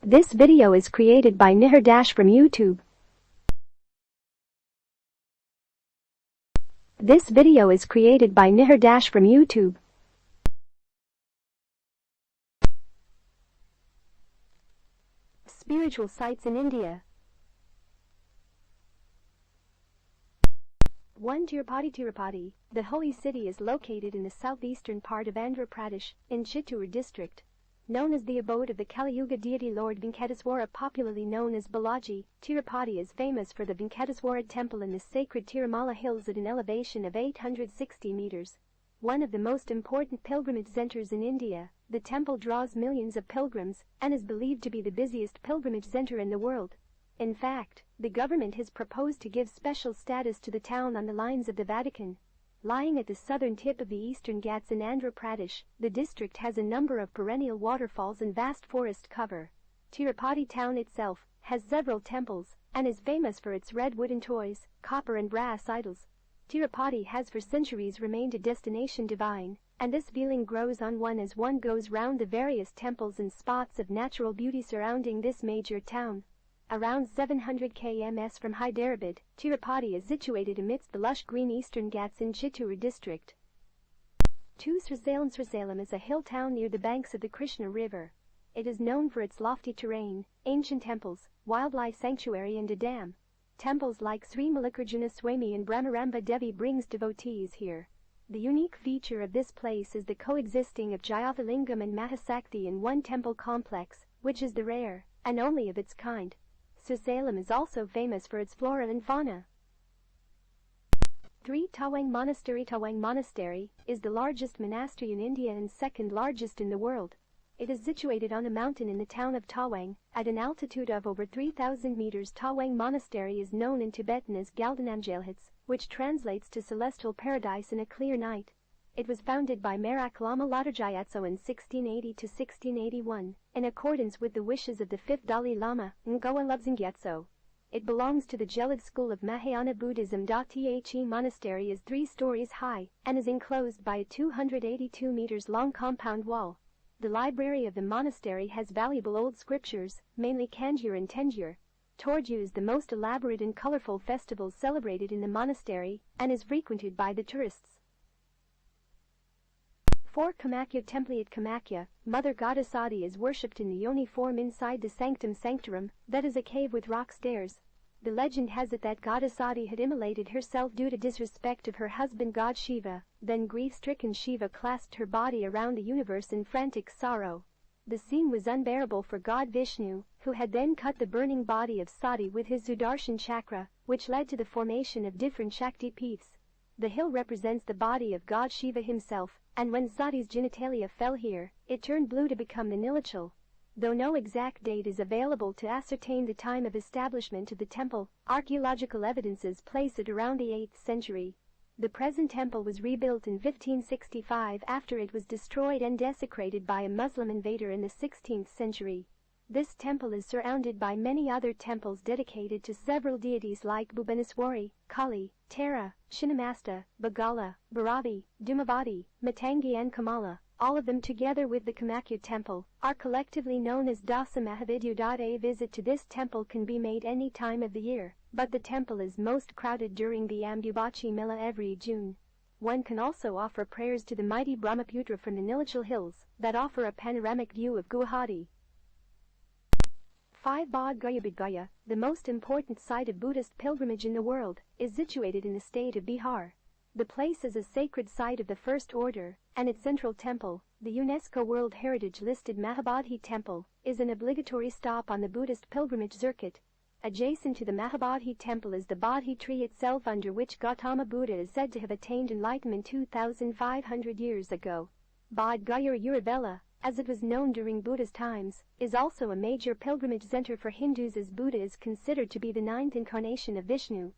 This video is created by Nihar Dash from YouTube. This video is created by Nihar Dash from YouTube. Spiritual sites in India. 1. Tirupati. The holy city is located in the southeastern part of Andhra Pradesh, in Chittoor district. Known as the abode of the Kali Yuga deity Lord Venkateswara, popularly known as Balaji, Tirupati is famous for the Venkateswara temple in the sacred Tirumala hills at an elevation of 860 meters. One of the most important pilgrimage centers in India, the temple draws millions of pilgrims and is believed to be the busiest pilgrimage center in the world. In fact, the government has proposed to give special status to the town on the lines of the Vatican. Lying at the southern tip of the eastern Ghats in Andhra Pradesh, the district has a number of perennial waterfalls and vast forest cover. Tirupati town itself has several temples and is famous for its red wooden toys, copper and brass idols. Tirupati has for centuries remained a destination divine, and this feeling grows on one as one goes round the various temples and spots of natural beauty surrounding this major town. Around 700 km from Hyderabad, Tirupati is situated amidst the lush green eastern Ghats in Chittoor district. 2. Srisalem is a hill town near the banks of the Krishna River. It is known for its lofty terrain, ancient temples, wildlife sanctuary and a dam. Temples like Sri Mallikarjuna Swami and Brahmaramba Devi brings devotees here. The unique feature of this place is the coexisting of Jyotirlingam and Mahasakti in one temple complex, which is the rare and only of its kind. Srisalem is also famous for its flora and fauna. 3. Tawang Monastery. Tawang Monastery is the largest monastery in India and second largest in the world. It is situated on a mountain in the town of Tawang, at an altitude of over 3,000 meters. Tawang Monastery is known in Tibetan as Galdanamjalhats, which translates to celestial paradise in a clear night. It was founded by Merak Lama Latarjayatso in 1680–1681, in accordance with the wishes of the fifth Dalai Lama, Ngowa Lobsang. It belongs to the Gelug school of Mahayana Buddhism. The monastery is 3 stories high and is enclosed by a 282 meters long compound wall. The library of the monastery has valuable old scriptures, mainly Kanjur and Tenjur. Torju is the most elaborate and colorful festival celebrated in the monastery and is frequented by the tourists. 4. Kamakya Temple. At Kamakya, Mother Goddess Adi is worshipped in the yoni form inside the sanctum sanctorum, that is a cave with rock stairs. The legend has it that Goddess Adi had immolated herself due to disrespect of her husband god Shiva. Then grief-stricken Shiva clasped her body around the universe in frantic sorrow. The scene was unbearable for god Vishnu, who had then cut the burning body of Sati with his Sudarshan chakra, which led to the formation of different Shakti peeths. The hill represents the body of god Shiva himself, and when Sati's genitalia fell here, it turned blue to become the Nilachal. Though no exact date is available to ascertain the time of establishment of the temple, archaeological evidences place it around the 8th century. The present temple was rebuilt in 1565 after it was destroyed and desecrated by a Muslim invader in the 16th century. This temple is surrounded by many other temples dedicated to several deities like Bhubaneswari, Kali, Tara, Shinnamasta, Bagala, Bhairavi, Dhumavati, Matangi and Kamala. All of them together with the Kamakya temple are collectively known as Dasa Mahavidya. A visit to this temple can be made any time of the year, but the temple is most crowded during the Ambubachi Mela every June. One can also offer prayers to the mighty Brahmaputra from the Nilachal hills that offer a panoramic view of Guwahati. 5. Bodh Gaya. The most important site of Buddhist pilgrimage in the world is situated in the state of Bihar. The place is a sacred site of the first order, and its central temple, the UNESCO World Heritage listed Mahabhati Temple, is an obligatory stop on the Buddhist pilgrimage circuit. Adjacent to the Mahabhati Temple is the Bodhi tree itself, under which Gautama Buddha is said to have attained enlightenment 2,500 years ago. Bodh Gaya or Uruvela, as it was known during Buddha's times, is also a major pilgrimage center for Hindus, as Buddha is considered to be the 9th incarnation of Vishnu.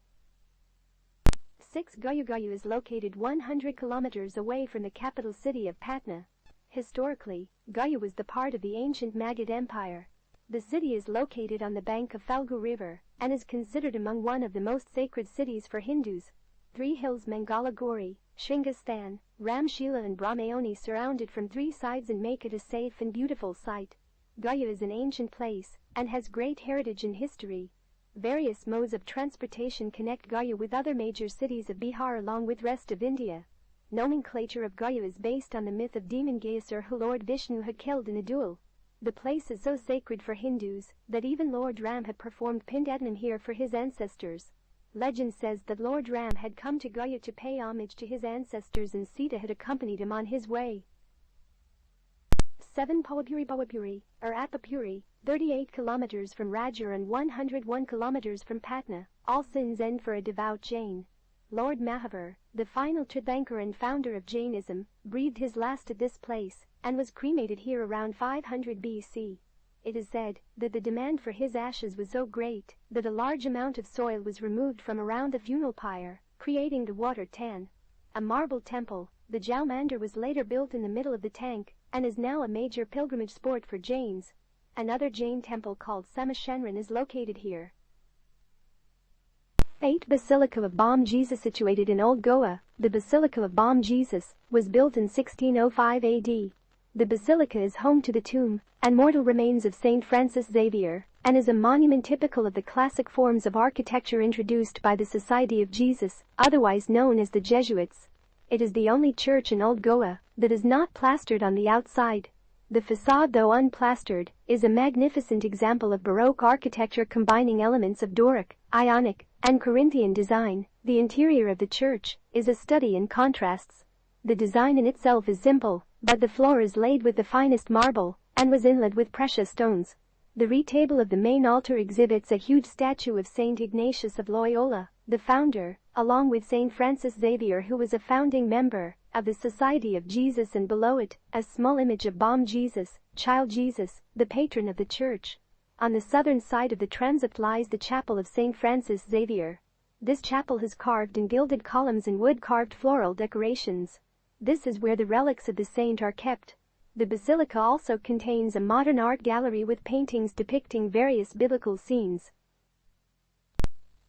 6. Goyugai is located 100 kilometers away from the capital city of Patna. Historically, Gaya was the part of the ancient Magadha Empire. The city is located on the bank of Falgu River and is considered among one of the most sacred cities for Hindus. 3 hills Mangalagori, Shringastan, Ramshila and Brahmayoni surround it from 3 sides and make it a safe and beautiful site. Gaya is an ancient place and has great heritage and history. Various modes of transportation connect Gaya with other major cities of Bihar along with rest of India. Nomenclature of Gaya is based on the myth of demon Gayasur who Lord Vishnu had killed in a duel. The place is so sacred for Hindus that even Lord Ram had performed Pindadanam here for his ancestors. Legend says that Lord Ram had come to Gaya to pay homage to his ancestors and Sita had accompanied him on his way. 7 Bawapuri, or Atpapuri, 38 kilometers from Rajur and 101 kilometers from Patna, all sins end for a devout Jain. Lord Mahavir, the final Tirthankar and founder of Jainism, breathed his last at this place and was cremated here around 500 BC. It is said that the demand for his ashes was so great that a large amount of soil was removed from around the funeral pyre, creating the water tan. A marble temple, the Jal Mandir, was later built in the middle of the tank and is now a major pilgrimage spot for Jains. Another Jain temple called Samashenran is located here. 8 Basilica of Bom Jesus situated in Old Goa. The Basilica of Bom Jesus was built in 1605 AD. The basilica is home to the tomb and mortal remains of Saint Francis Xavier and is a monument typical of the classic forms of architecture introduced by the Society of Jesus, otherwise known as the Jesuits. It is the only church in Old Goa that is not plastered on the outside. The facade, though unplastered, is a magnificent example of Baroque architecture combining elements of Doric, Ionic, and Corinthian design. The interior of the church is a study in contrasts. The design in itself is simple, but the floor is laid with the finest marble and was inlaid with precious stones. The retable of the main altar exhibits a huge statue of Saint Ignatius of Loyola, the founder, along with Saint Francis Xavier, who was a founding member of the Society of Jesus, and below it, a small image of Bom Jesus, Child Jesus, the patron of the church. On the southern side of the transept lies the chapel of Saint Francis Xavier. This chapel has carved and gilded columns and wood-carved floral decorations. This is where the relics of the saint are kept. The basilica also contains a modern art gallery with paintings depicting various biblical scenes.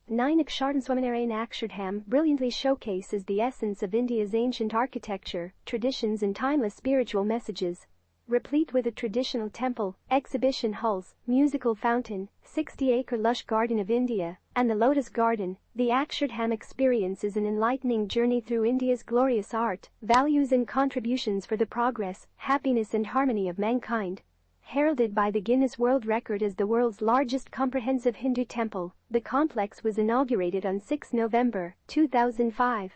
9 Akshardanswaminare in Akshardham brilliantly showcases the essence of India's ancient architecture, traditions and timeless spiritual messages. Replete with a traditional temple, exhibition halls, musical fountain, 60-acre lush garden of India, and the Lotus Garden, the Akshardham experience is an enlightening journey through India's glorious art, values and contributions for the progress, happiness and harmony of mankind. Heralded by the Guinness World Record as the world's largest comprehensive Hindu temple, the complex was inaugurated on 6 November 2005.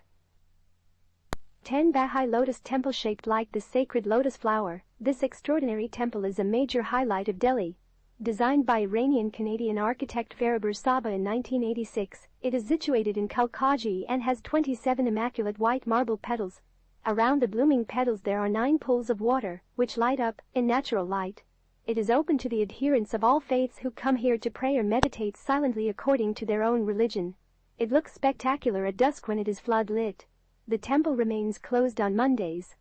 10 Baha'i Lotus Temple shaped like the sacred lotus flower. This extraordinary temple is a major highlight of Delhi. Designed by Iranian-Canadian architect Faribar Saba in 1986, it is situated in Kalkaji and has 27 immaculate white marble petals. Around the blooming petals there are 9 pools of water, which light up in natural light. It is open to the adherents of all faiths who come here to pray or meditate silently according to their own religion. It looks spectacular at dusk when it is flood-lit. The temple remains closed on Mondays.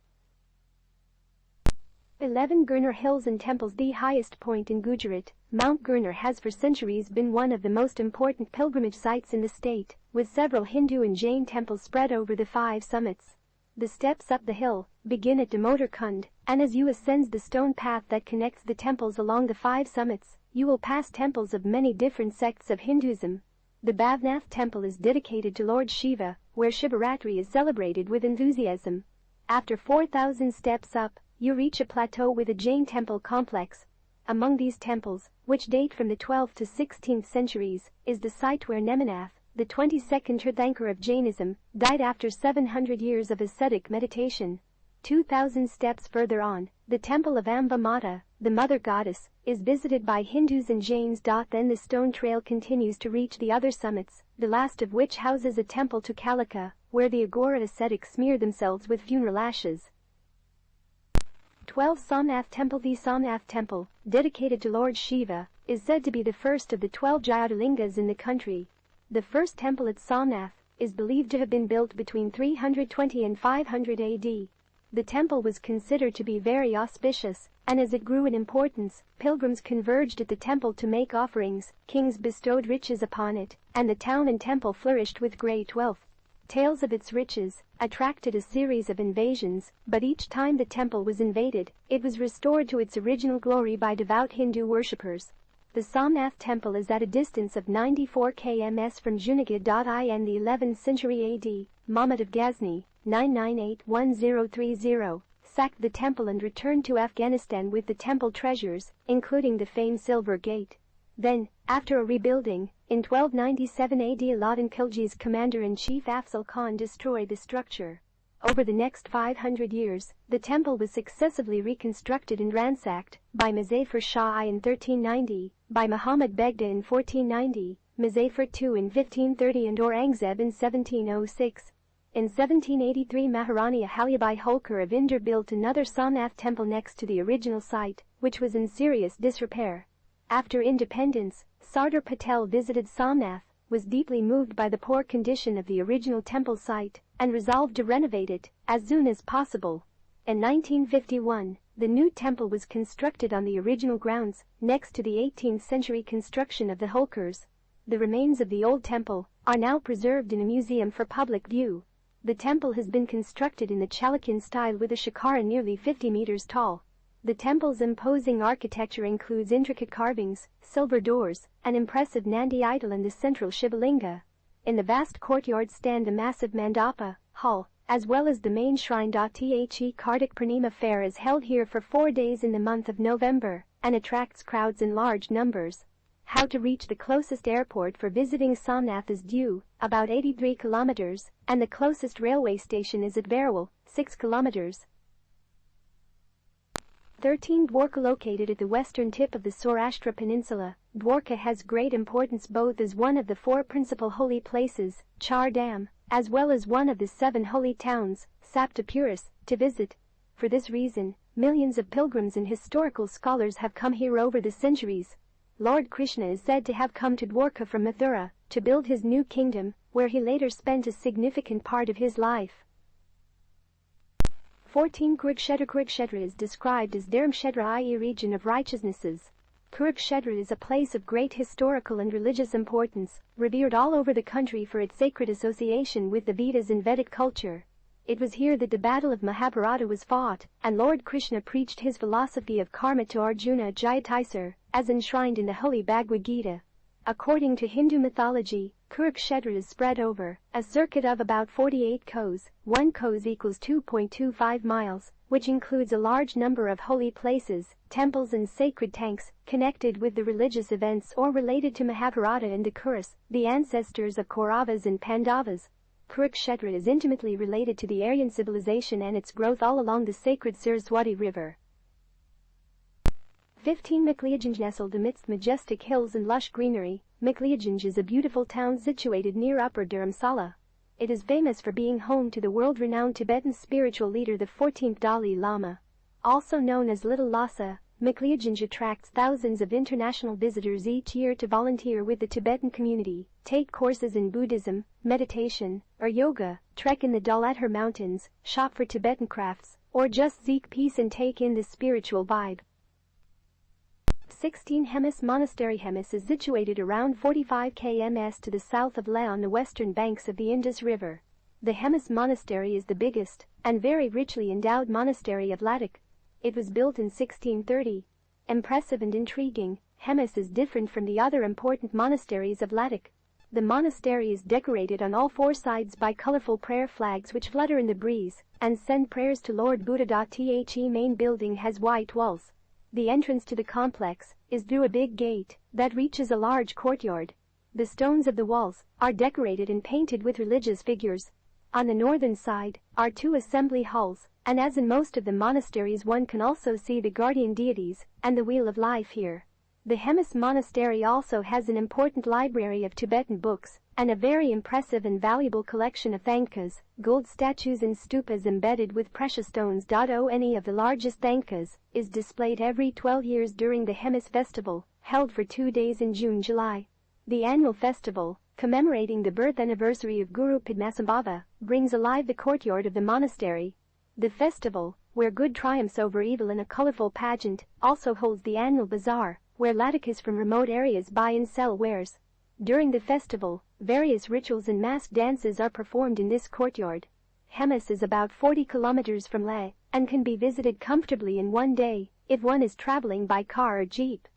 11 Garner Hills and Temples. The highest point in Gujarat, Mount Garner has for centuries been one of the most important pilgrimage sites in the state, with several Hindu and Jain temples spread over the 5 summits. The steps up the hill begin at Damodar Kund, and as you ascend the stone path that connects the temples along the 5 summits, you will pass temples of many different sects of Hinduism. The Bhavnath Temple is dedicated to Lord Shiva, where Shivaratri is celebrated with enthusiasm. After 4,000 steps up, you reach a plateau with a Jain temple complex. Among these temples, which date from the 12th to 16th centuries, is the site where Neminath, the 22nd Tirthankar of Jainism, died after 700 years of ascetic meditation. 2,000 steps further on, the temple of Amba Mata, the mother goddess, is visited by Hindus and Jains. Then the stone trail continues to reach the other summits, the last of which houses a temple to Kalika, where the Agora ascetics smear themselves with funeral ashes. 12 Samnath Temple. The Samnath Temple, dedicated to Lord Shiva, is said to be the first of the 12 Jyotirlingas in the country. The first temple at Samnath is believed to have been built between 320 and 500 AD. The temple was considered to be very auspicious, and as it grew in importance, pilgrims converged at the temple to make offerings, kings bestowed riches upon it, and the town and temple flourished with great wealth. Tales of its riches attracted a series of invasions, but each time the temple was invaded, it was restored to its original glory by devout Hindu worshippers. The Samnath Temple is at a distance of 94 km from Junagadh. In the 11th century AD, Mahmud of Ghazni, 998-1030, sacked the temple and returned to Afghanistan with the temple treasures, including the famed Silver Gate. Then, after a rebuilding, in 1297 AD, Alauddin Khilji's commander-in-chief Afzal Khan destroyed the structure. Over the next 500 years, the temple was successively reconstructed and ransacked by Muzaffar Shah I in 1390, by Muhammad Begda in 1490, Muzaffar II in 1530 and Aurangzeb in 1706. In 1783 Maharani Ahilyabai Holkar of Indore built another Samnath temple next to the original site, which was in serious disrepair. After independence, Sardar Patel visited Samnath, was deeply moved by the poor condition of the original temple site, and resolved to renovate it as soon as possible. In 1951, the new temple was constructed on the original grounds, next to the 18th century construction of the Holkars. The remains of the old temple are now preserved in a museum for public view. The temple has been constructed in the Chalukyan style with a shikara nearly 50 meters tall. The temple's imposing architecture includes intricate carvings, silver doors, an impressive Nandi idol and the central Shivalinga. In the vast courtyard stand a massive mandapa hall, as well as the main shrine. The Kartik Purnima fair is held here for 4 days in the month of November and attracts crowds in large numbers. How to reach the closest airport for visiting Samnath is due, about 83 kilometers, and the closest railway station is at Varawal, 6 kilometers. 13. Dwarka. Located at the western tip of the Saurashtra Peninsula, Dwarka has great importance both as one of the 4 principal holy places, Char Dham, as well as one of the 7 holy towns, Saptapuris, to visit. For this reason, millions of pilgrims and historical scholars have come here over the centuries. Lord Krishna is said to have come to Dwarka from Mathura to build his new kingdom, where he later spent a significant part of his life. 14. Kurukshetra. Kurukshetra is described as Dharamkshetra, i.e. region of righteousnesses. Kurukshetra is a place of great historical and religious importance, revered all over the country for its sacred association with the Vedas and Vedic culture. It was here that the battle of Mahabharata was fought, and Lord Krishna preached his philosophy of karma to Arjuna Jayatisar, as enshrined in the holy Bhagavad Gita. According to Hindu mythology, Kurukshetra is spread over a circuit of about 48 kos. 1 kos equals 2.25 miles, which includes a large number of holy places, temples and sacred tanks, connected with the religious events or related to Mahabharata and the Kurus, the ancestors of Kauravas and Pandavas. Kurukshetra is intimately related to the Aryan civilization and its growth all along the sacred Saraswati River. 15. Mukliaganj. Nestled amidst majestic hills and lush greenery, Mukliaganj is a beautiful town situated near Upper Dharamsala. It is famous for being home to the world-renowned Tibetan spiritual leader the 14th Dalai Lama. Also known as Little Lhasa, Mukliaganj attracts thousands of international visitors each year to volunteer with the Tibetan community, take courses in Buddhism, meditation, or yoga, trek in the Daulatghar Mountains, shop for Tibetan crafts, or just seek peace and take in the spiritual vibe. 16. Hemis Monastery. Hemis is situated around 45 km to the south of Leh on the western banks of the Indus River. The Hemis Monastery is the biggest and very richly endowed monastery of Ladakh. It was built in 1630. Impressive and intriguing, Hemis is different from the other important monasteries of Ladakh. The monastery is decorated on all 4 sides by colorful prayer flags which flutter in the breeze and send prayers to Lord Buddha. The main building has white walls. The entrance to the complex is through a big gate that reaches a large courtyard. The stones of the walls are decorated and painted with religious figures. On the northern side are 2 assembly halls, and as in most of the monasteries, one can also see the guardian deities and the wheel of life here. The Hemis Monastery also has an important library of Tibetan books and a very impressive and valuable collection of thankas, gold statues and stupas embedded with precious stones. Any of the largest thankas is displayed every 12 years during the Hemis festival, held for 2 days in June-July. The annual festival, commemorating the birth anniversary of Guru Padmasambhava, brings alive the courtyard of the monastery. The festival, where good triumphs over evil in a colorful pageant, also holds the annual bazaar, where Ladakhis from remote areas buy and sell wares. During the festival, Various rituals and masked dances are performed in this courtyard. Hemis is about 40 kilometers from Leh and can be visited comfortably in one day if one is traveling by car or jeep.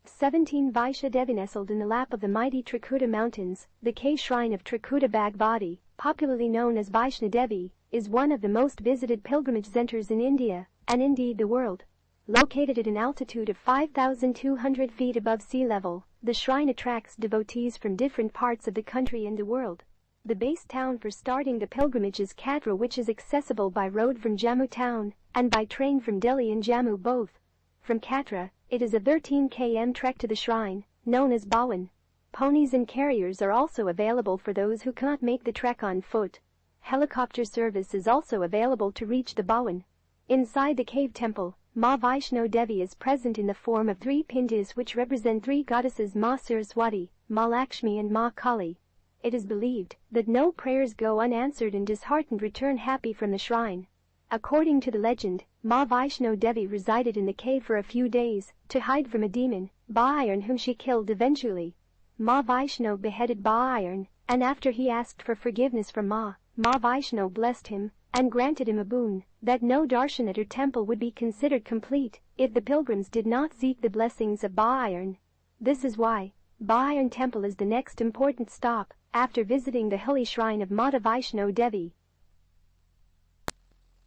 17 Vaishya Devi. Nestled in the lap of the mighty Trikuta mountains, the K shrine of Trikuta Bhagavati, popularly known as Vaishno Devi, is one of the most visited pilgrimage centers in India, and indeed the world. Located at an altitude of 5,200 feet above sea level, the shrine attracts devotees from different parts of the country and the world. The base town for starting the pilgrimage is Katra, which is accessible by road from Jammu town and by train from Delhi and Jammu both. From Katra, it is a 13 km trek to the shrine, known as Bhawan. Ponies and carriers are also available for those who cannot make the trek on foot. Helicopter service is also available to reach the Bhawan. Inside the cave temple, Ma Vaishno Devi is present in the form of 3 pindis which represent 3 goddesses, Ma Saraswati, Ma Lakshmi and Ma Kali. It is believed that no prayers go unanswered and disheartened return happy from the shrine. According to the legend, Ma Vaishno Devi resided in the cave for a few days to hide from a demon, Bairon, whom she killed eventually. Ma Vaishno beheaded Bairon, and after he asked for forgiveness from Ma Vaishno blessed him and granted him a boon that no darshan at her temple would be considered complete if the pilgrims did not seek the blessings of Bairon. This is why Dawara Temple is the next important stop after visiting the hilly shrine of Mata Vaishno Devi.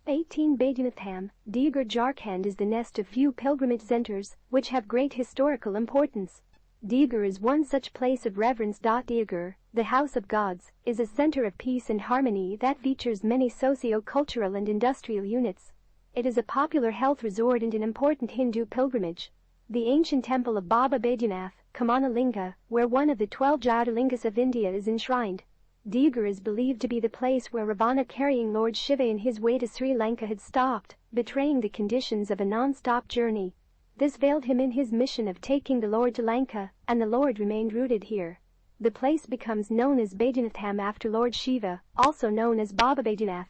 18 Bajanatham, Digar, Jharkhand is the nest of few pilgrimage centers which have great historical importance. Digar is one such place of reverence. Digar, the house of gods, is a center of peace and harmony that features many socio-cultural and industrial units. It is a popular health resort and an important Hindu pilgrimage. The ancient temple of Baba Baidyanath, Kamanalinga, where one of the 12 Jyotirlingas of India is enshrined. Digar is believed to be the place where Ravana, carrying Lord Shiva in his way to Sri Lanka, had stopped, betraying the conditions of a non-stop journey. This failed him in his mission of taking the Lord to Lanka, and the Lord remained rooted here. The place becomes known as Bajanatham after Lord Shiva, also known as Baba Baidyanath.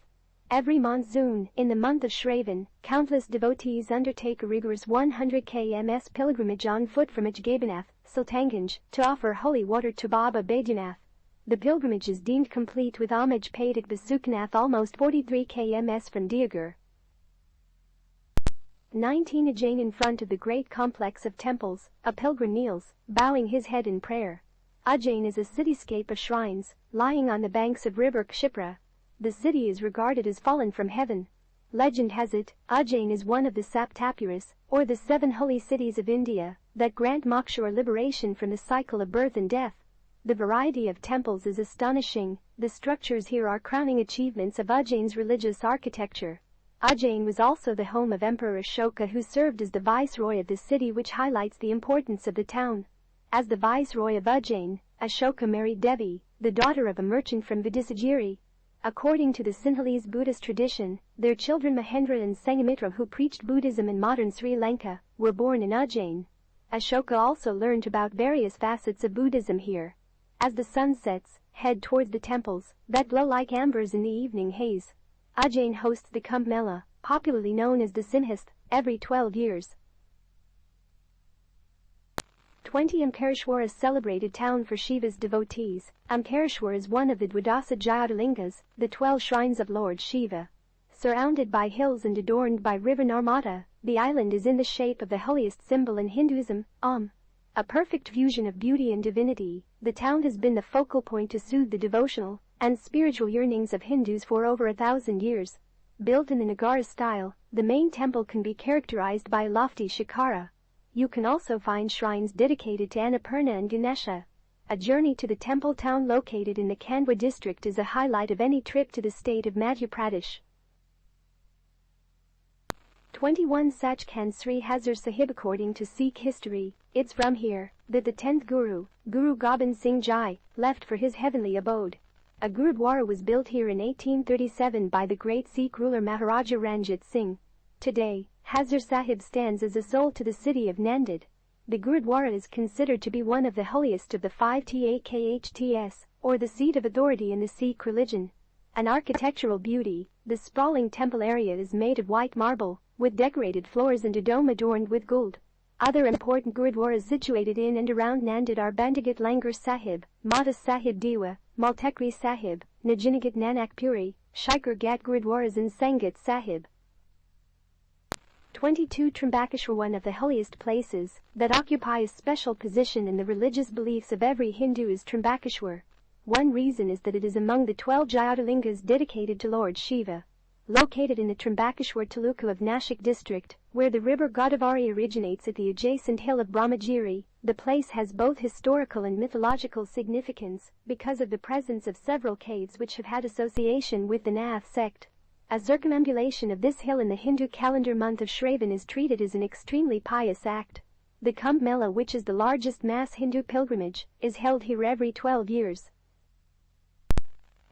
Every monsoon, in the month of Shravan, countless devotees undertake a rigorous 100 km pilgrimage on foot from Ajgabanath, Sultanganj, to offer holy water to Baba Baidyanath. The pilgrimage is deemed complete with homage paid at Basukanath, almost 43 km from Digar. 19 Ujjain. In front of the great complex of temples, a pilgrim kneels, bowing his head in prayer. Ujjain is a cityscape of shrines, lying on the banks of river Kshipra. The city is regarded as fallen from heaven. Legend has it, Ujjain is one of the Saptapuras, or the 7 holy cities of India, that grant moksha or liberation from the cycle of birth and death. The variety of temples is astonishing. The structures here are crowning achievements of Ujjain's religious architecture. Ujjain was also the home of Emperor Ashoka, who served as the viceroy of the city, which highlights the importance of the town. As the viceroy of Ujjain, Ashoka married Devi, the daughter of a merchant from Vidisagiri. According to the Sinhalese Buddhist tradition, their children Mahendra and Sanghamitra, who preached Buddhism in modern Sri Lanka, were born in Ujjain. Ashoka also learned about various facets of Buddhism here. As the sun sets, head towards the temples that glow like ambers in the evening haze. Ujjain hosts the Kumbh Mela, popularly known as the Sinhast, every 12 years. 20 Amkareshwar is celebrated town for Shiva's devotees. Amkareshwar is one of the Dwadasa Jyotirlingas, the 12 shrines of Lord Shiva. Surrounded by hills and adorned by river Narmada, the island is in the shape of the holiest symbol in Hinduism, Om. A perfect fusion of beauty and divinity, the town has been the focal point to soothe the devotional and spiritual yearnings of Hindus for over 1,000 years. Built in the Nagara style, the main temple can be characterized by a lofty shikara. You can also find shrines dedicated to Annapurna and Ganesha. A journey to the temple town located in the Khandwa district is a highlight of any trip to the state of Madhya Pradesh. 21 Sachkhand Sri Hazar Sahib. According to Sikh history, it's from here that the 10th Guru, Guru Gobind Singh Ji, left for his heavenly abode. A Gurudwara was built here in 1837 by the great Sikh ruler Maharaja Ranjit Singh. Today, Hazar Sahib stands as a soul to the city of Nanded. The Gurudwara is considered to be one of the holiest of the 5 Takhts, or the seat of authority in the Sikh religion. An architectural beauty, the sprawling temple area is made of white marble, with decorated floors and a dome adorned with gold. Other important gurudwaras situated in and around Nanded are Bandigat Langar Sahib, Mata Sahib Diwa, Multekri Sahib, Najinagat Nanak Puri, Shikhar Ghat Gurudwaras and Sangat Sahib. 22. Trimbakeshwar, one of the holiest places that occupy a special position in the religious beliefs of every Hindu, is Trimbakeshwar. One reason is that it is among the 12 Jyotirlingas dedicated to Lord Shiva. Located in the Trimbakeshwar Taluka of Nashik district, where the river Godavari originates at the adjacent hill of Brahmagiri, the place has both historical and mythological significance because of the presence of several caves which have had association with the Nath sect. A circumambulation of this hill in the Hindu calendar month of Shravan is treated as an extremely pious act. The Kumbh Mela, which is the largest mass Hindu pilgrimage, is held here every 12 years.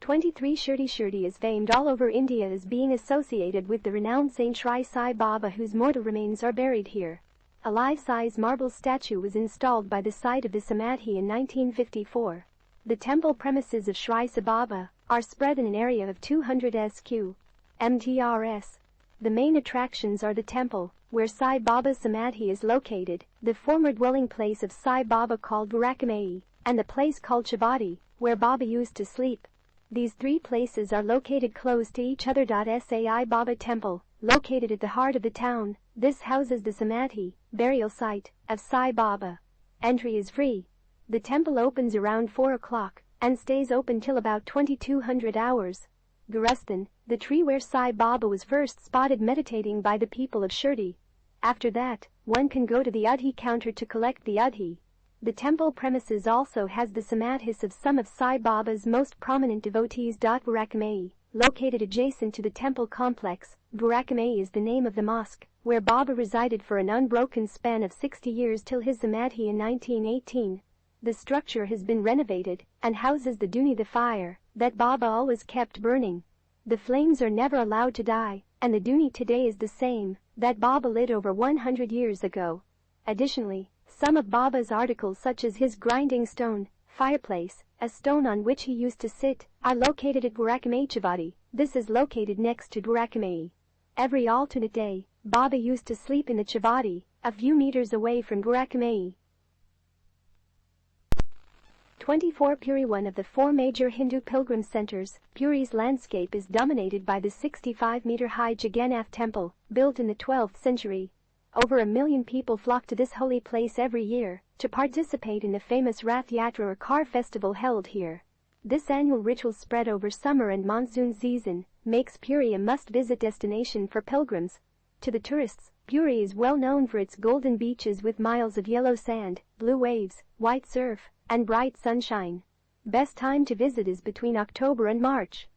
23. Shirdi is famed all over India as being associated with the renowned Saint Shri Sai Baba, whose mortal remains are buried here. A life-size marble statue was installed by the site of the Samadhi in 1954. The temple premises of Shri Sai Baba are spread in an area of 200 sq m². The main attractions are the temple, where Sai Baba's Samadhi is located, the former dwelling place of Sai Baba called Burakamay, and the place called Chavati, where Baba used to sleep. These three places are located close to each other. Sai Baba Temple, located at the heart of the town, this houses the Samadhi, burial site, of Sai Baba. Entry is free. The temple opens around 4 o'clock and stays open till about 2200 hours. Gurusthan, the tree where Sai Baba was first spotted meditating by the people of Shirdi. After that, one can go to the Udhi counter to collect the Udhi. The temple premises also has the Samadhis of some of Sai Baba's most prominent devotees. Burakamay, located adjacent to the temple complex, Burakamay is the name of the mosque, where Baba resided for an unbroken span of 60 years till his Samadhi in 1918. The structure has been renovated and houses the Duni, the fire that Baba always kept burning. The flames are never allowed to die, and the Duni today is the same that Baba lit over 100 years ago. Additionally, some of Baba's articles, such as his grinding stone, fireplace, a stone on which he used to sit, are located at Burakamay Chavati. This is located next to Burakamay. Every alternate day, Baba used to sleep in the Chavati, a few meters away from Burakamay. 24. Puri, one of the 4 major Hindu pilgrim centers, Puri's landscape is dominated by the 65-meter-high Jagannath Temple, built in the 12th century. Over 1 million people flock to this holy place every year to participate in the famous Rath Yatra or car festival held here. This annual ritual, spread over summer and monsoon season, makes Puri a must-visit destination for pilgrims. To the tourists, Puri is well known for its golden beaches with miles of yellow sand, blue waves, white surf, and bright sunshine. Best time to visit is between October and March.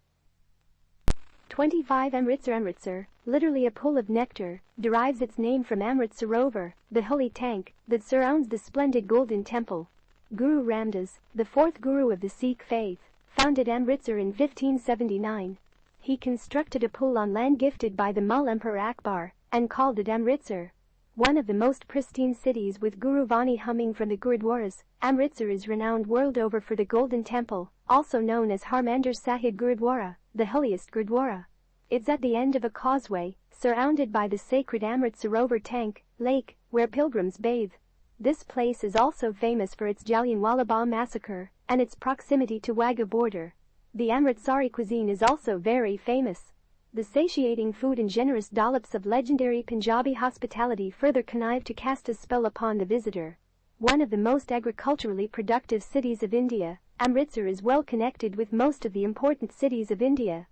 25. Amritsar, literally a pool of nectar, derives its name from Amrit Sarovar, the holy tank that surrounds the splendid golden temple. Guru Ramdas, the 4th Guru of the Sikh faith, founded Amritsar in 1579. He constructed a pool on land gifted by the Mughal Emperor Akbar and called it Amritsar. One of the most pristine cities with Guru Vani humming from the Gurudwaras, Amritsar is renowned world over for the Golden Temple, also known as Harmandir Sahib Gurudwara, the holiest Gurudwara. It's at the end of a causeway, surrounded by the sacred Amrit Sarovar tank, lake, where pilgrims bathe. This place is also famous for its Jallianwala Bagh massacre and its proximity to Wagah border. The Amritsari cuisine is also very famous. The satiating food and generous dollops of legendary Punjabi hospitality further connive to cast a spell upon the visitor. One of the most agriculturally productive cities of India, Amritsar is well connected with most of the important cities of India.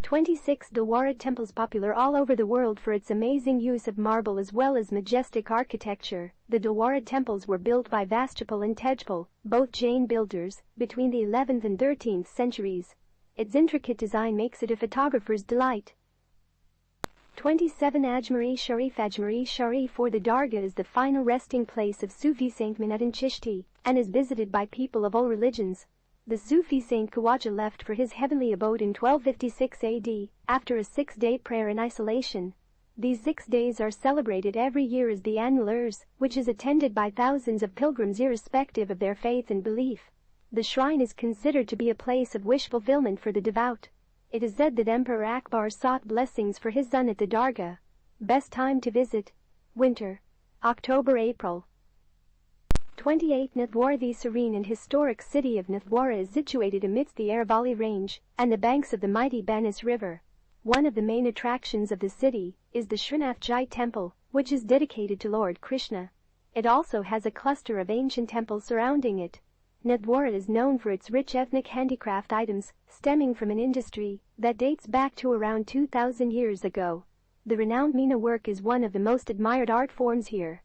26. Dawara Temples, popular all over the world for its amazing use of marble as well as majestic architecture. The Dawara Temples were built by Vastapal and Tejpal, both Jain builders, between the 11th and 13th centuries. Its intricate design makes it a photographer's delight. 27. Ajmeri Sharif, or the Dargah, is the final resting place of Sufi Saint Minuddin Chishti and is visited by people of all religions. The Sufi Saint Khawaja left for his heavenly abode in 1256 AD after a 6-day prayer in isolation. These 6 days are celebrated every year as the annual Urs, which is attended by thousands of pilgrims irrespective of their faith and belief. The shrine is considered to be a place of wish fulfillment for the devout. It is said that Emperor Akbar sought blessings for his son at the Dargah. Best time to visit: winter. October-April 28. Nathdwara. The serene and historic city of Nathdwara is situated amidst the Aravalli Range and the banks of the mighty Banas River. One of the main attractions of the city is the Srinathji Temple, which is dedicated to Lord Krishna. It also has a cluster of ancient temples surrounding it. Nathdwara is known for its rich ethnic handicraft items, stemming from an industry that dates back to around 2,000 years ago. The renowned Meena work is one of the most admired art forms here.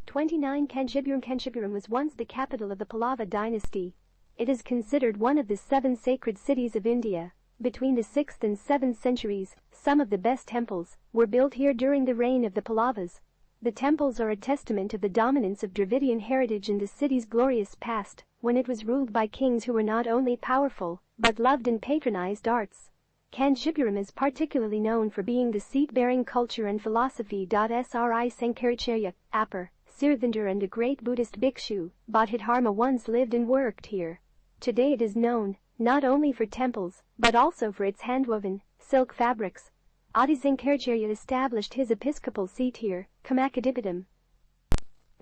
29. Kanjibun Kenshigurum was once the capital of the Pallava dynasty. It is considered one of the 7 sacred cities of India. Between the 6th and 7th centuries, some of the best temples were built here during the reign of the Pallavas. The temples are a testament of the dominance of Dravidian heritage in the city's glorious past, when it was ruled by kings who were not only powerful, but loved and patronized arts. Kanjibun is particularly known for being the seat-bearing culture and philosophy. Sri Sankaracharya, Appar, Sirdhindar and a great Buddhist bhikshu, Bodhidharma once lived and worked here. Today it is known not only for temples, but also for its handwoven, silk fabrics. Adi Sankaracharya established his episcopal seat here, Kamakya.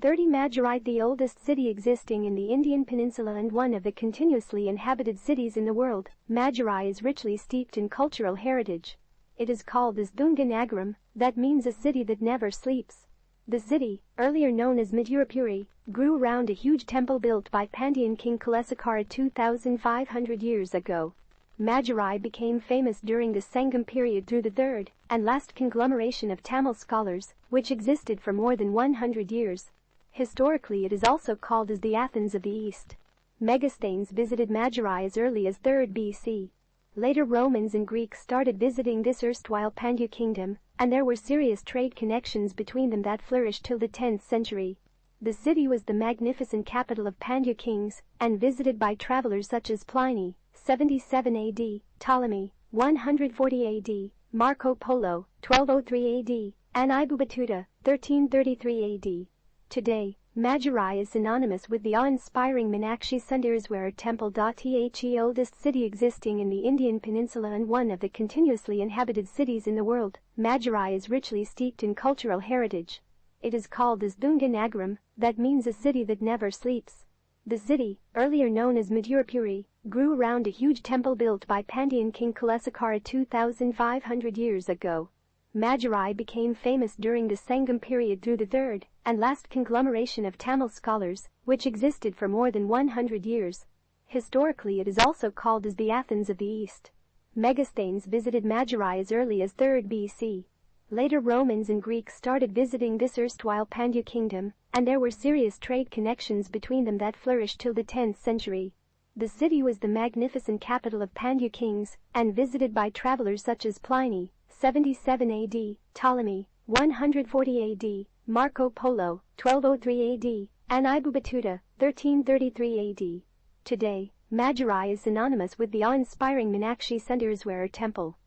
30. Madurai. The oldest city existing in the Indian peninsula and one of the continuously inhabited cities in the world, Madurai is richly steeped in cultural heritage. It is called as Dunga Nagaram, that means a city that never sleeps. The city, earlier known as Madhurapuri, grew around a huge temple built by Pandyan king Kulasakara 2,500 years ago. Madurai became famous during the Sangam period through the third and last conglomeration of Tamil scholars, which existed for more than 100 years. Historically, it is also called as the Athens of the East. Megasthenes visited Madurai as early as 3rd BC. Later Romans and Greeks started visiting this erstwhile Pandya kingdom, and there were serious trade connections between them that flourished till the 10th century. The city was the magnificent capital of Pandya kings and visited by travelers such as Pliny, 77 AD, Ptolemy, 140 AD, Marco Polo, 1203 AD, and Ibn Battuta, 1333 AD. Today, Madurai is synonymous with the awe-inspiring Meenakshi Sundareswara Temple. The oldest city existing in the Indian peninsula and one of the continuously inhabited cities in the world, Madurai is richly steeped in cultural heritage. It is called as Dunga Nagaram, that means a city that never sleeps. The city, earlier known as Madhurapuri, grew around a huge temple built by Pandyan king Kulasakara 2,500 years ago. Madurai became famous during the Sangam period through the third and last conglomeration of Tamil scholars, which existed for more than 100 years. Historically, it is also called as the Athens of the East. Megasthenes visited Madurai as early as 3rd BC. Later Romans and Greeks started visiting this erstwhile Pandya kingdom, and there were serious trade connections between them that flourished till the 10th century. The city was the magnificent capital of Pandya kings and visited by travelers such as Pliny, 77 AD, Ptolemy, 140 AD, Marco Polo, 1203 AD, and Ibn Battuta, 1333 AD. Today, Madurai is synonymous with the awe-inspiring Meenakshi Sundareswara Temple.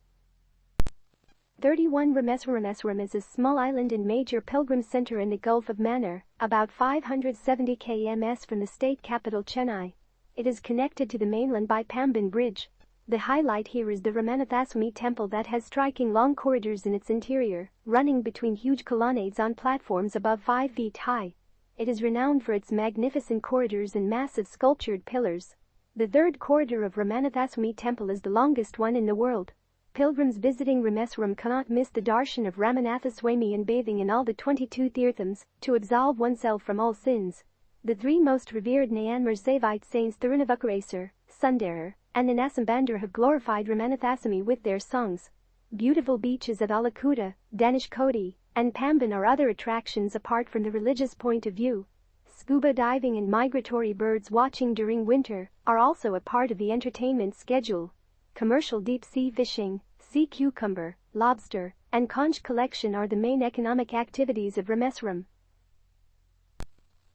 31. Rameswaram is a small island and major pilgrim center in the Gulf of Mannar, about 570 km from the state capital Chennai. It is connected to the mainland by Pamban Bridge. The highlight here is the Ramanathasmi Temple that has striking long corridors in its interior, running between huge colonnades on platforms above 5 feet high. It is renowned for its magnificent corridors and massive sculptured pillars. The third corridor of Ramanathasmi Temple is the longest one in the world. Pilgrims visiting Rameswaram cannot miss the darshan of Ramanathaswamy and bathing in all the 22 tirthams to absolve oneself from all sins. The 3 most revered Myanmar Saivite saints Thirunavukarasar, Sundarar, and Nanasambandar have glorified Ramanathaswamy with their songs. Beautiful beaches at Alakuta, Dhanishkodi, and Pamban are other attractions apart from the religious point of view. Scuba diving and migratory birds watching during winter are also a part of the entertainment schedule. Commercial deep-sea fishing, sea cucumber, lobster, and conch collection are the main economic activities of Rameswaram.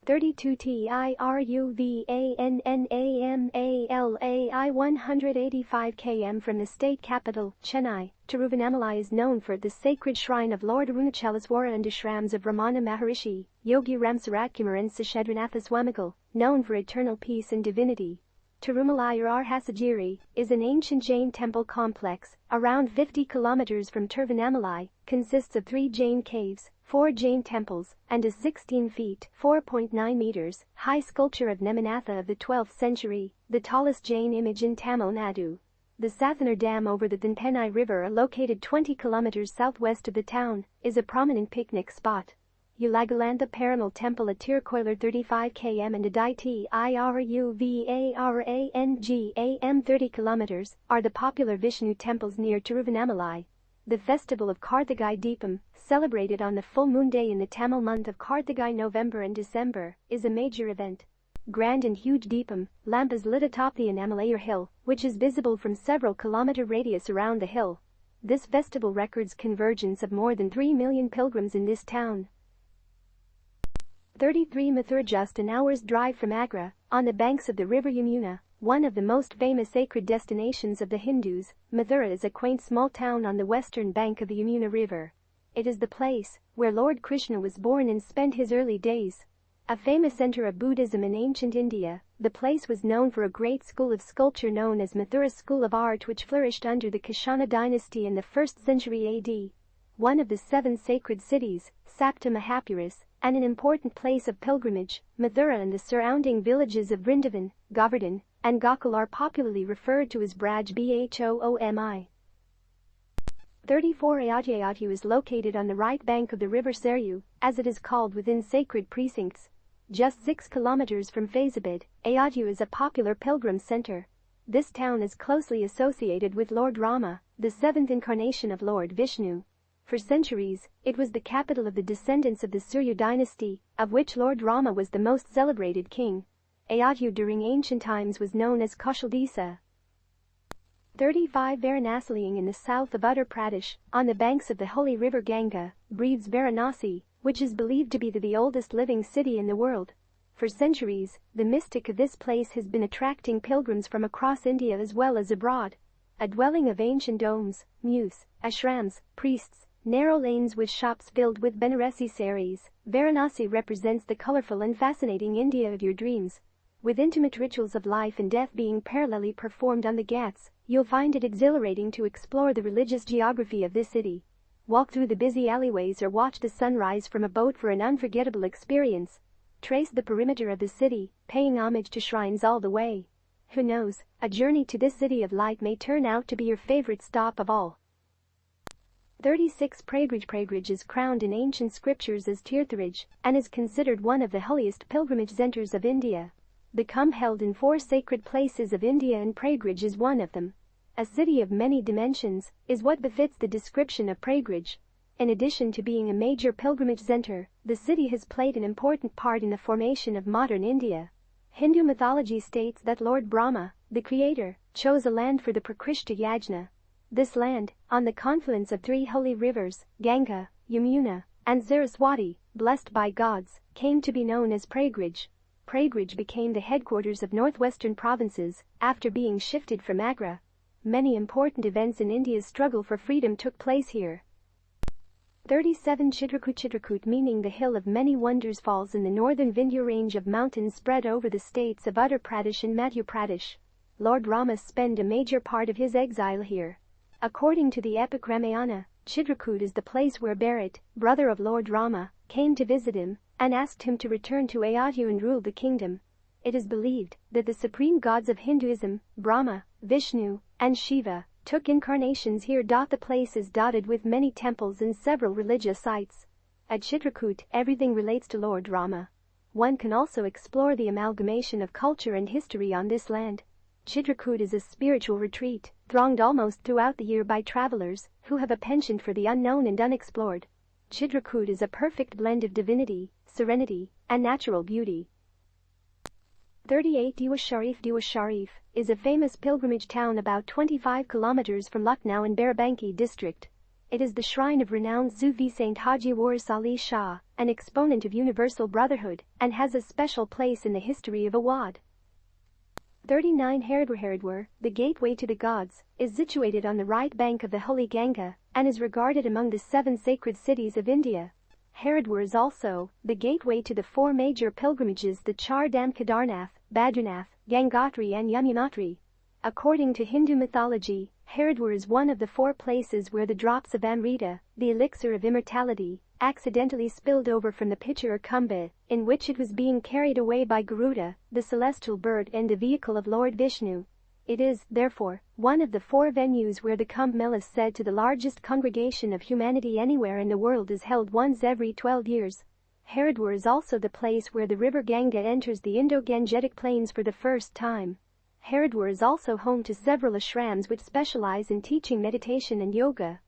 32. Tiruvannamalai 185 km from the state capital, Chennai, Tiruvannamalai is known for the sacred shrine of Lord Arunachalaswara and ashrams of Ramana Maharishi, Yogi Ramsaratkumar and Seshadrinathaswamigal, known for eternal peace and divinity. Tarumalaira Hasajiri is an ancient Jain temple complex, around 50 kilometers from Tiruvannamalai, consists of 3 Jain caves, 4 Jain temples, and a 16 feet (4.9 meters) high sculpture of Nemanatha of the 12th century, the tallest Jain image in Tamil Nadu. The Sathanar Dam over the Thenpenai River, located 20 kilometers southwest of the town, is a prominent picnic spot. Ulagalantha Perumal Temple at Tirukkoilar 35 km and Aditi Iruvarangam 30 km are the popular Vishnu temples near Tiruvannamalai. The festival of Karthigai Deepam, celebrated on the full moon day in the Tamil month of Karthigai, November and December, is a major event. Grand and huge Deepam lamp is lit atop the Annamalaiyar hill, which is visible from several kilometer radius around the hill. This festival records convergence of more than 3 million pilgrims in this town. 33 Mathura, just an hour's drive from Agra, on the banks of the river Yamuna, one of the most famous sacred destinations of the Hindus. Mathura is a quaint small town on the western bank of the Yamuna River. It is the place where Lord Krishna was born and spent his early days. A famous center of Buddhism in ancient India, the place was known for a great school of sculpture known as Mathura School of Art, which flourished under the Kushana dynasty in the 1st century AD. One of the 7 sacred cities, Sapta Mahapuras, and an important place of pilgrimage, Mathura and the surrounding villages of Vrindavan, Govardhan, and Gokul are popularly referred to as Braj Bhoomi. 34 Ayodhya is located on the right bank of the river Saryu, as it is called, within sacred precincts. Just 6 kilometers from Faizabad, Ayodhya is a popular pilgrim center. This town is closely associated with Lord Rama, the 7th incarnation of Lord Vishnu. For centuries, it was the capital of the descendants of the Surya dynasty, of which Lord Rama was the most celebrated king. Ayodhya during ancient times was known as Kaushaldesa. 35 Varanasi in the south of Uttar Pradesh, on the banks of the holy river Ganga, breathes Varanasi, which is believed to be the oldest living city in the world. For centuries, the mystic of this place has been attracting pilgrims from across India as well as abroad. A dwelling of ancient domes, mews, ashrams, priests, narrow lanes with shops filled with Banarasi saris, Varanasi represents the colorful and fascinating India of your dreams. With intimate rituals of life and death being parallelly performed on the Ghats, you'll find it exhilarating to explore the religious geography of this city. Walk through the busy alleyways or watch the sunrise from a boat for an unforgettable experience. Trace the perimeter of the city, paying homage to shrines all the way. Who knows, a journey to this city of light may turn out to be your favorite stop of all. 36 Prayagraj is crowned in ancient scriptures as Tirtharaj and is considered one of the holiest pilgrimage centers of India. The Kumbh held in 4 sacred places of India, and Prayagraj is one of them. A city of many dimensions is what befits the description of Prayagraj. In addition to being a major pilgrimage center, the city has played an important part in the formation of modern India. Hindu mythology states that Lord Brahma, the creator, chose a land for the Prakrishta Yajna. This land, on the confluence of 3 holy rivers, Ganga, Yamuna, and Saraswati, blessed by gods, came to be known as Prayagraj. Prayagraj became the headquarters of northwestern provinces after being shifted from Agra. Many important events in India's struggle for freedom took place here. 37 Chitrakoot, meaning the hill of many wonders, falls in the northern Vindhya range of mountains spread over the states of Uttar Pradesh and Madhya Pradesh. Lord Rama spent a major part of his exile here. According to the epic Ramayana, Chitrakoot is the place where Bharat, brother of Lord Rama, came to visit him and asked him to return to Ayodhya and rule the kingdom. It is believed that the supreme gods of Hinduism, Brahma, Vishnu, and Shiva, took incarnations here. The place is dotted with many temples and several religious sites. At Chitrakoot, everything relates to Lord Rama. One can also explore the amalgamation of culture and history on this land. Chitrakoot is a spiritual retreat, thronged almost throughout the year by travelers who have a penchant for the unknown and unexplored. Chitrakoot is a perfect blend of divinity, serenity, and natural beauty. 38 Diwa Sharif is a famous pilgrimage town about 25 kilometers from Lucknow in Barabanki district. It is the shrine of renowned Sufi Saint Haji Waris Ali Shah, an exponent of universal brotherhood, and has a special place in the history of Awadh. 39 Haridwar, the gateway to the gods, is situated on the right bank of the holy Ganga and is regarded among the 7 sacred cities of India. Haridwar is also the gateway to the 4 major pilgrimages, the Char Dham Kedarnath, Badrinath, Gangatri and Yamunotri. According to Hindu mythology, Haridwar is one of the 4 places where the drops of Amrita, the elixir of immortality, accidentally spilled over from the pitcher or kumbha, in which it was being carried away by Garuda, the celestial bird and the vehicle of Lord Vishnu. It is, therefore, one of the 4 venues where the Kumbh Mela, said to the largest congregation of humanity anywhere in the world, is held once every 12 years. Haridwar is also the place where the river Ganga enters the Indo-Gangetic plains for the first time. Haridwar is also home to several ashrams which specialize in teaching meditation and yoga.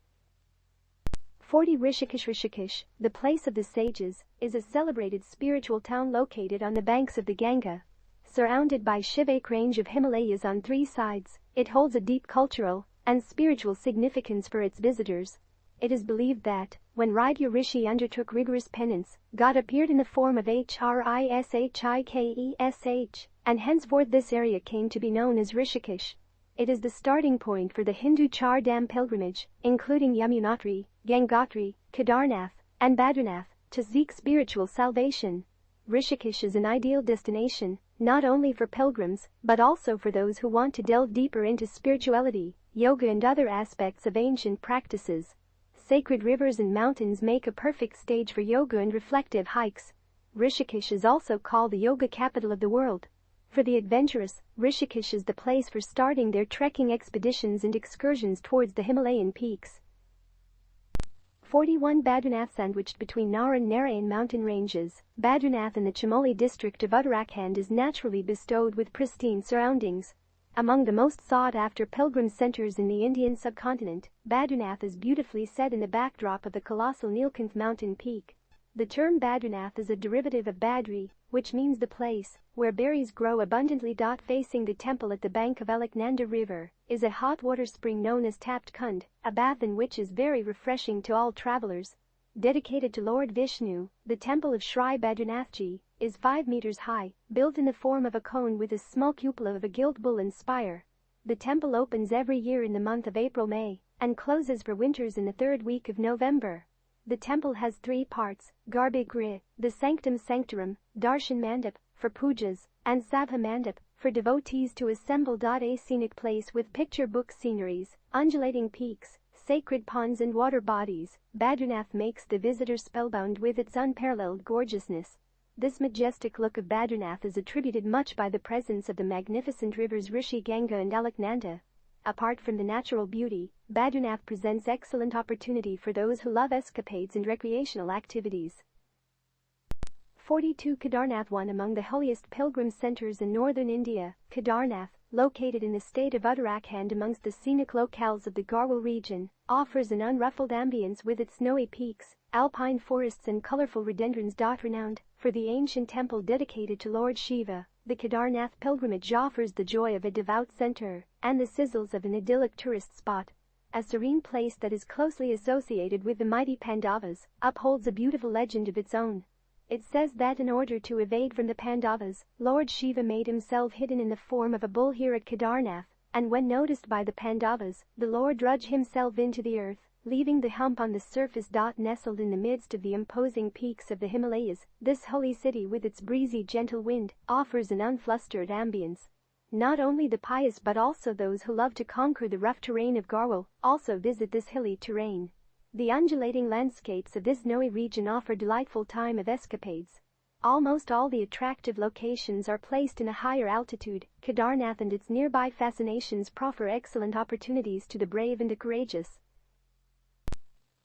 40. Rishikesh. Rishikesh, the place of the sages, is a celebrated spiritual town located on the banks of the Ganga. Surrounded by Shivaic range of Himalayas on 3 sides, it holds a deep cultural and spiritual significance for its visitors. It is believed that, when Raidya Rishi undertook rigorous penance, God appeared in the form of Hrishikesh, and henceforth this area came to be known as Rishikesh. It is the starting point for the Hindu Char Dham pilgrimage, including Yamunotri, Gangotri, Kedarnath, and Badrinath, to seek spiritual salvation. Rishikesh is an ideal destination, not only for pilgrims, but also for those who want to delve deeper into spirituality, yoga and other aspects of ancient practices. Sacred rivers and mountains make a perfect stage for yoga and reflective hikes. Rishikesh is also called the yoga capital of the world. For the adventurous, Rishikesh is the place for starting their trekking expeditions and excursions towards the Himalayan peaks. 41. Badrinath. Sandwiched between Nar and Narayan mountain ranges, Badrinath in the Chamoli district of Uttarakhand is naturally bestowed with pristine surroundings. Among the most sought-after pilgrim centers in the Indian subcontinent, Badrinath is beautifully set in the backdrop of the colossal Nilkanth mountain peak. The term Badrinath is a derivative of Badri, which means the place where berries grow abundantly. Facing the temple at the bank of Alaknanda River is a hot water spring known as Tapt Kund, a bath in which is very refreshing to all travelers. Dedicated to Lord Vishnu, the temple of Shri Badrinathji is 5 meters high, built in the form of a cone with a small cupola of a gilt bull and spire. The temple opens every year in the month of April-May and closes for winters in the 3rd week of November. The temple has 3 parts: Garbhagriha, the Sanctum Sanctorum, Darshan Mandap, for pujas, and Sabha Mandap, for devotees to assemble. A scenic place with picture book sceneries, undulating peaks, sacred ponds and water bodies, Badrinath makes the visitor spellbound with its unparalleled gorgeousness. This majestic look of Badrinath is attributed much by the presence of the magnificent rivers Rishi Ganga and Alaknanda. Apart from the natural beauty, Badrinath presents excellent opportunity for those who love escapades and recreational activities. 42. Kedarnath. One among the holiest pilgrim centers in northern India, Kedarnath, located in the state of Uttarakhand amongst the scenic locales of the Garhwal region, offers an unruffled ambience with its snowy peaks, alpine forests and colorful rhododendrons. Renowned for the ancient temple dedicated to Lord Shiva, the Kedarnath pilgrimage offers the joy of a devout center and the sizzles of an idyllic tourist spot. A serene place that is closely associated with the mighty Pandavas upholds a beautiful legend of its own. It says that in order to evade from the Pandavas, Lord Shiva made himself hidden in the form of a bull here at Kedarnath, and when noticed by the Pandavas, the Lord drudged himself into the earth, leaving the hump on the surface. Nestled in the midst of the imposing peaks of the Himalayas, this holy city with its breezy gentle wind offers an unflustered ambience. Not only the pious but also those who love to conquer the rough terrain of Garhwal also visit this hilly terrain. The undulating landscapes of this snowy region offer delightful time of escapades. Almost all the attractive locations are placed in a higher altitude. Kedarnath and its nearby fascinations proffer excellent opportunities to the brave and the courageous.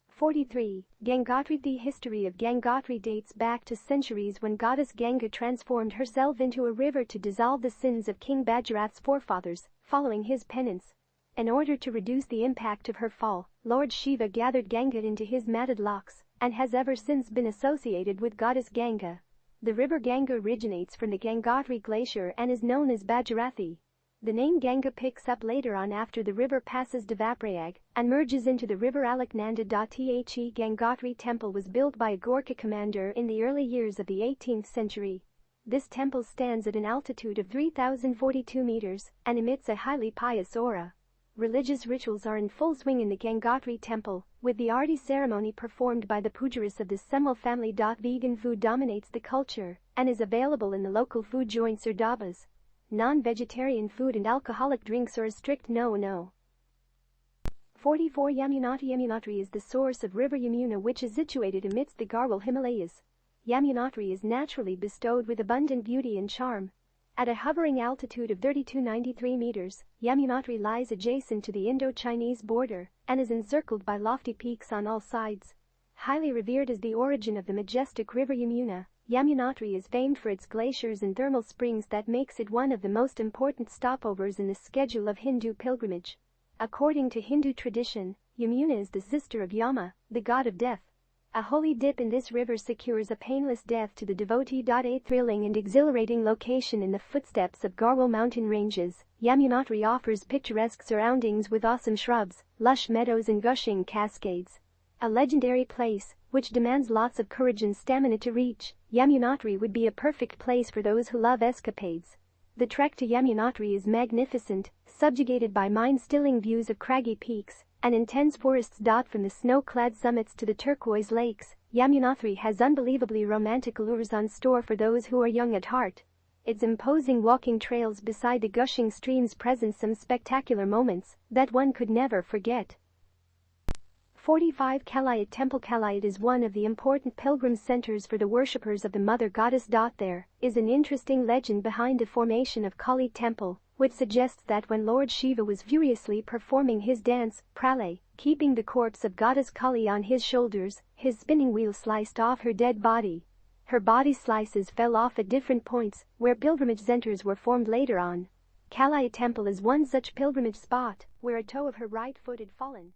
43. Gangotri. The history of Gangotri dates back to centuries when goddess Ganga transformed herself into a river to dissolve the sins of King Bajarath's forefathers, following his penance. In order to reduce the impact of her fall, Lord Shiva gathered Ganga into his matted locks, and has ever since been associated with goddess Ganga. The river Ganga originates from the Gangotri glacier and is known as Bajarathi. The name Ganga picks up later on after the river passes Devaprayag and merges into the river Alaknanda. The Gangatri Temple was built by a Gorkha commander in the early years of the 18th century. This temple stands at an altitude of 3,042 meters and emits a highly pious aura. Religious rituals are in full swing in the Gangatri Temple, with the Aarti ceremony performed by the pujaris of the Semal family. Vegan food dominates the culture and is available in the local food joints or dhabas. Non-vegetarian food and alcoholic drinks are a strict no-no. 44. Yamunotri. Yamunotri is the source of river Yamuna, which is situated amidst the Garhwal Himalayas. Yamunotri is naturally bestowed with abundant beauty and charm. At a hovering altitude of 3293 meters, Yamunotri lies adjacent to the Indo-Chinese border and is encircled by lofty peaks on all sides. Highly revered as the origin of the majestic river Yamuna, Yamunotri is famed for its glaciers and thermal springs that makes it one of the most important stopovers in the schedule of Hindu pilgrimage. According to Hindu tradition, Yamuna is the sister of Yama, the god of death. A holy dip in this river secures a painless death to the devotee. A thrilling and exhilarating location in the footsteps of Garhwal mountain ranges, Yamunotri offers picturesque surroundings with awesome shrubs, lush meadows and gushing cascades. A legendary place, which demands lots of courage and stamina to reach, Yamunotri would be a perfect place for those who love escapades. The trek to Yamunotri is magnificent, subjugated by mind-stilling views of craggy peaks and intense forests. From the snow-clad summits to the turquoise lakes, Yamunotri has unbelievably romantic allures on store for those who are young at heart. Its imposing walking trails beside the gushing streams present some spectacular moments that one could never forget. 45. Cali Temple. Cali is one of the important pilgrim centers for the worshippers of the mother goddess. There is an interesting legend behind the formation of Cali Temple, which suggests that when Lord Shiva was furiously performing his dance, Pralay, keeping the corpse of goddess Kali on his shoulders, his spinning wheel sliced off her dead body. Her body slices fell off at different points, where pilgrimage centers were formed later on. Cali Temple is one such pilgrimage spot, where a toe of her right foot had fallen.